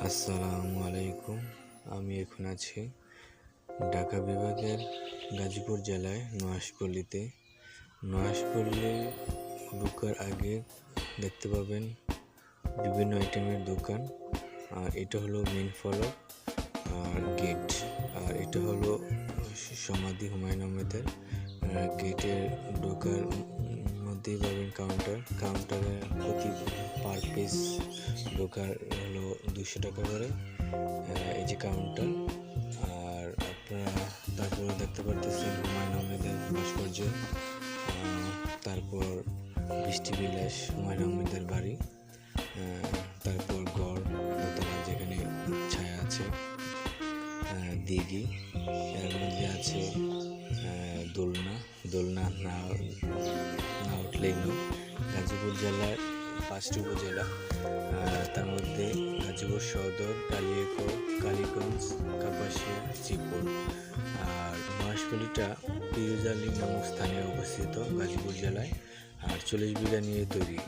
আসসালামু আলাইকুম। আমি এখন আছি ঢাকা বিভাগের গাজীপুর জেলায় নয়াশপল্লীতে। নয়াশপল্লী ঢোকার আগে দেখতে পাবেন বিভিন্ন আইটেমের দোকান। আর এটা হলো মেন ফলক আর গেট। আর এটা হলো সমাধি হুমায়ুন আহমেদের। গেটের ঢোকার মধ্যেই পাবেন কাউন্টারে প্রতি পার পিস ঢোকার হলো 200 টাকা করে। এই যে কাউন্টার। আর আপনারা তারপরে দেখতে পারতেছেন হুমায়ুন আহমেদের ভাস্কর্য। তারপর বৃষ্টি বিলাস হুমায়ুন আহমেদের বাড়ি। তারপর গড় দোতলা যেখানে ছায়া আছে, দিঘি, এর মধ্যে আছে দোলনা না উঠলেই নয়। গাজীপুর জেলার 5টি উপজেলা, তার মধ্যে গাজীপুর সদর, কালীগঞ্জ, কাপাসিয়া, শ্রীপুর। আর নয়াশপল্লীটা পিরোজ আলী নামক স্থানে অবস্থিত গাজীপুর জেলায়। 48 বিঘা নিয়ে তৈরি।